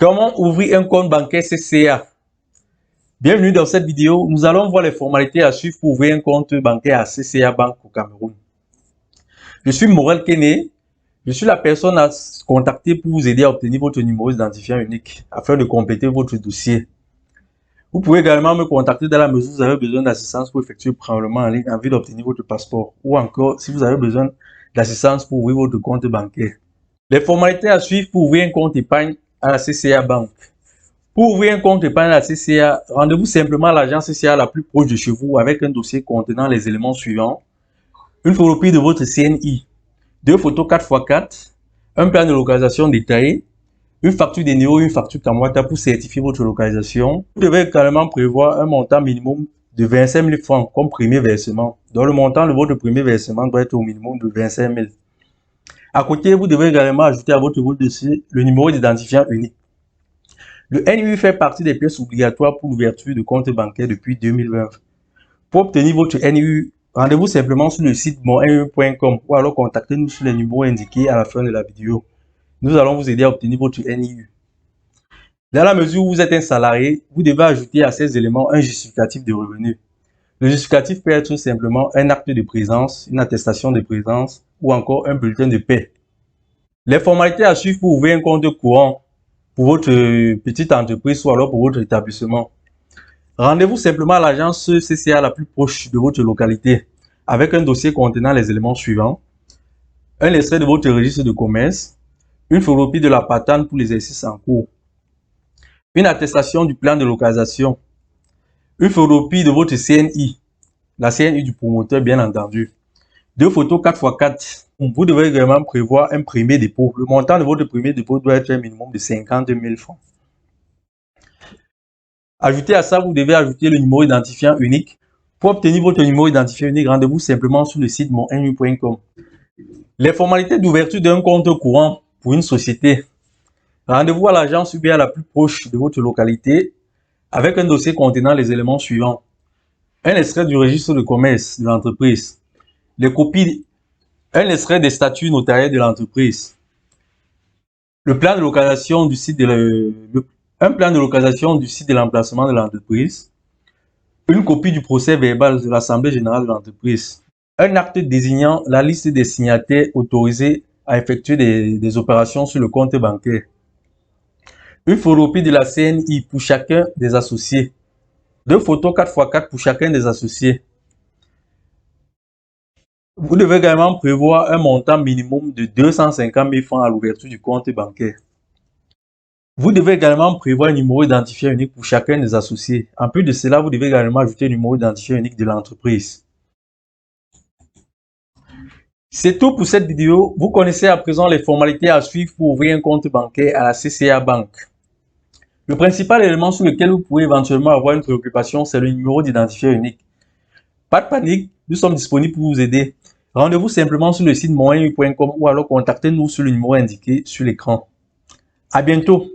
Comment ouvrir un compte bancaire CCA? Bienvenue dans cette vidéo. Nous allons voir les formalités à suivre pour ouvrir un compte bancaire à CCA Bank au Cameroun. Je suis Morel Kene. Je suis la personne à contacter pour vous aider à obtenir votre numéro d'identifiant unique afin de compléter votre dossier. Vous pouvez également me contacter dans la mesure où vous avez besoin d'assistance pour effectuer le prélèvement en ligne en vue d'obtenir votre passeport ou encore si vous avez besoin d'assistance pour ouvrir votre compte bancaire. Les formalités à suivre pour ouvrir un compte épargne à la CCA Bank. Pour ouvrir un compte épargne à la CCA, rendez-vous simplement à l'agence CCA la plus proche de chez vous avec un dossier contenant les éléments suivants. Une photocopie de votre CNI, 2 photos 4x4, un plan de localisation détaillé, une facture d'Eneo et une facture Kamwata pour certifier votre localisation. Vous devez également prévoir un montant minimum de 25 000 francs comme premier versement. Donc le montant de votre premier versement doit être au minimum de 25 000. À côté, vous devez également ajouter à votre dossier le numéro d'identifiant unique. Le NIU fait partie des pièces obligatoires pour l'ouverture de compte bancaire depuis 2020. Pour obtenir votre NIU, rendez-vous simplement sur le site monniu.com ou alors contactez-nous sur les numéros indiqués à la fin de la vidéo. Nous allons vous aider à obtenir votre NIU. Dans la mesure où vous êtes un salarié, vous devez ajouter à ces éléments un justificatif de revenus. Le justificatif peut être simplement un acte de présence, une attestation de présence ou encore un bulletin de paie. Les formalités à suivre pour ouvrir un compte courant pour votre petite entreprise ou alors pour votre établissement. Rendez-vous simplement à l'agence CCA la plus proche de votre localité avec un dossier contenant les éléments suivants. Un extrait de votre registre de commerce, une photocopie de la patente pour l'exercice en cours, une attestation du plan de localisation, une photocopie de votre CNI, la CNI du promoteur bien entendu, 2 photos 4x4. Vous devez également prévoir un premier dépôt. Le montant de votre premier dépôt doit être un minimum de 50 000 francs. Ajoutez à ça, vous devez ajouter le numéro identifiant unique. Pour obtenir votre numéro identifiant unique, rendez-vous simplement sur le site monniu.com. Les formalités d'ouverture d'un compte courant pour une société. Rendez-vous à l'agence UBA la plus proche de votre localité avec un dossier contenant les éléments suivants. Un extrait du registre de commerce de l'entreprise. Les copies, un extrait des statuts notariés de l'entreprise. Le plan de localisation du site un plan de localisation du site de l'emplacement de l'entreprise. Une copie du procès verbal de l'Assemblée générale de l'entreprise. Un acte désignant la liste des signataires autorisés à effectuer des opérations sur le compte bancaire. Une photocopie de la CNI pour chacun des associés. 2 photos 4x4 pour chacun des associés. Vous devez également prévoir un montant minimum de 250 000 francs à l'ouverture du compte bancaire. Vous devez également prévoir un numéro identifiant unique pour chacun des associés. En plus de cela, vous devez également ajouter le numéro identifiant unique de l'entreprise. C'est tout pour cette vidéo. Vous connaissez à présent les formalités à suivre pour ouvrir un compte bancaire à la CCA Bank. Le principal élément sur lequel vous pouvez éventuellement avoir une préoccupation, c'est le numéro d'identifiant unique. Pas de panique, nous sommes disponibles pour vous aider. Rendez-vous simplement sur le site monniu.com ou alors contactez-nous sur le numéro indiqué sur l'écran. À bientôt.